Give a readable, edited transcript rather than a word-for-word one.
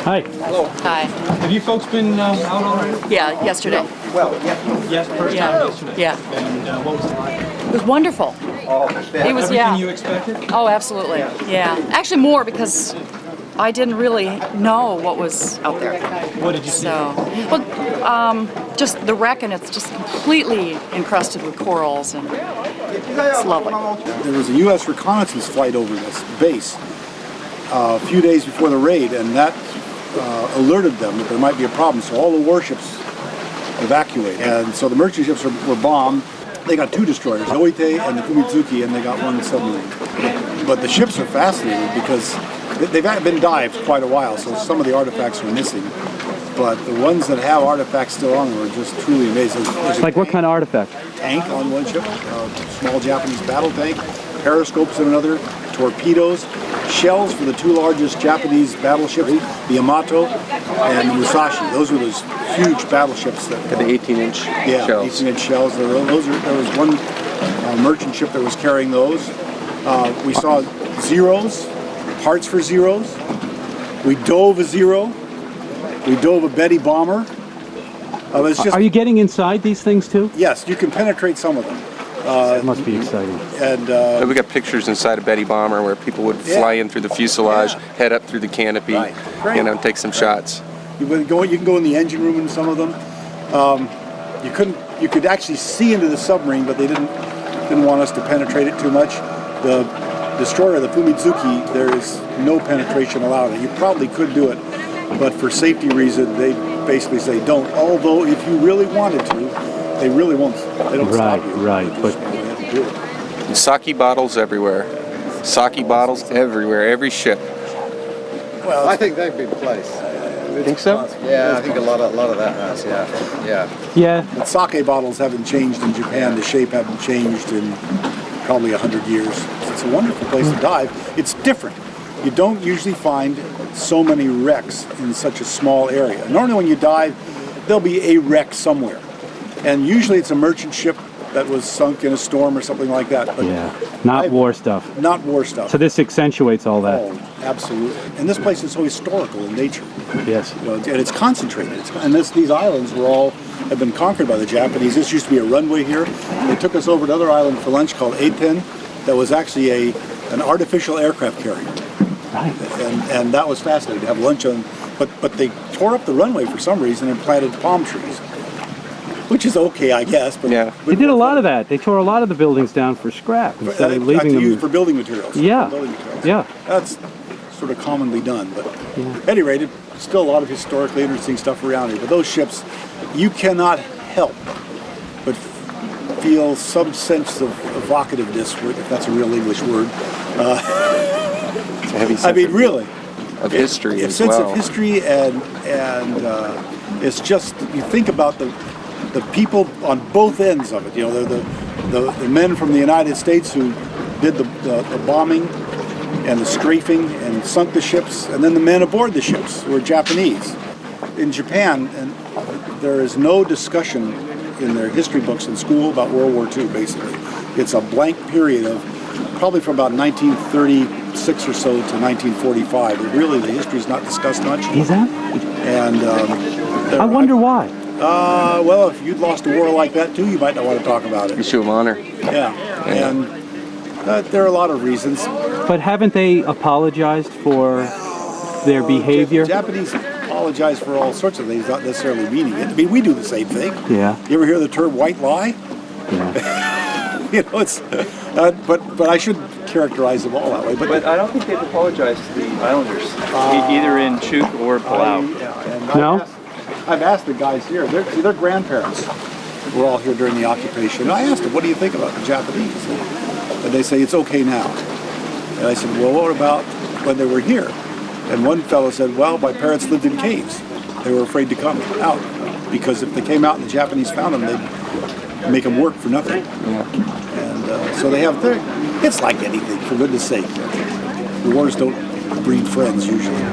Hi. Hello. Hi. Have you folks been out already? Yeah, yesterday. Well, yes, first time yesterday. Yeah. And what was it like? It was wonderful. Oh, It was, everything you expected? Oh, absolutely. Yeah. Actually, more because I didn't really know what was out there. What did you see? Well, just the wreck, and it's just completely encrusted with corals, and it's lovely. There was a U.S. reconnaissance flight over this base a few days before the raid, and that alerted them that there might be a problem. So all the warships evacuated, and so the merchant ships were bombed. They got 2 destroyers, the Oite and the Fumitsuki, and they got 1 submarine. But the ships are fascinating because they've been dived quite a while, so some of the artifacts are missing. But the ones that have artifacts still on them are just truly amazing. Like what kind of artifact? Tank on one ship, small Japanese battle tank, periscopes in another, torpedoes, shells for the 2 largest Japanese battleships, the Yamato and the Musashi. Those were those huge battleships that the 18-inch shells. 18-inch shells. There was one merchant ship that was carrying those. We saw Zeros, parts for Zeros. We dove a Zero. We dove a Betty bomber. Are you getting inside these things too? Yes, you can penetrate some of them. It must be exciting. And we got pictures inside a Betty bomber where people would fly in through the fuselage, head up through the canopy, and take some shots. You can go in the engine room in some of them. You could actually see into the submarine, but they didn't want us to penetrate it too much. The destroyer, the Fumitsuki, there is no penetration allowed. You probably could do it, but for safety reasons, they basically say don't. Although if you really wanted to, they really won't. They don't stop you. Right. But and sake bottles everywhere. Sake bottles everywhere. Every ship. Well, I think they've been placed. Think so? Yeah, I think a lot of that has. Yeah. But sake bottles haven't changed in Japan. The shape haven't changed in probably 100 years. It's a wonderful place to dive. It's different. You don't usually find so many wrecks in such a small area. Normally when you dive, there'll be a wreck somewhere. And usually it's a merchant ship that was sunk in a storm or something like that. But not war stuff. Not war stuff. So this accentuates all that. Oh, absolutely. And this place is so historical in nature. Yes. And it's concentrated. These islands have been conquered by the Japanese. This used to be a runway here. They took us over to another island for lunch called Eiten that was actually an artificial aircraft carrier. Right. And that was fascinating to have lunch on. But they tore up the runway for some reason and planted palm trees. Which is okay, I guess. But they did a lot of that. They tore a lot of the buildings down for scrap instead of leaving them for building materials. Yeah. Yeah. That's sort of commonly done. But at any rate, it's still a lot of historically interesting stuff around here. But those ships, you cannot help but feel some sense of evocativeness, if that's a real English word. It's a heavy sense really. Of history as sense well. of history and it's just, you think about the people on both ends of it. You know, the men from the United States who did the bombing and the strafing and sunk the ships, and then the men aboard the ships who were Japanese. In Japan, and there is no discussion in their history books in school about World War II, basically. It's a blank period of probably from about 1936 or so to 1945. But really, the history is not discussed much. Is that? And I wonder why. Well, if you'd lost a war like that too, you might not want to talk about it. Issue of honor. Yeah. And there are a lot of reasons. But haven't they apologized for their behavior? Japanese apologize for all sorts of things, not necessarily meaning it. I mean, we do the same thing. Yeah. You ever hear the term white lie? Yeah. You know, it's. But I shouldn't characterize them all that way. But I don't think they've apologized to the islanders, either in Chuuk or Palau. No? I've asked the guys here, their grandparents were all here during the occupation. And I asked them, what do you think about the Japanese? And they say, it's okay now. And I said, well, what about when they were here? And one fellow said, well, my parents lived in caves. They were afraid to come out because if they came out and the Japanese found them, they'd make them work for nothing. And so they have, it's like anything, for goodness sake. The wars don't breed friends usually.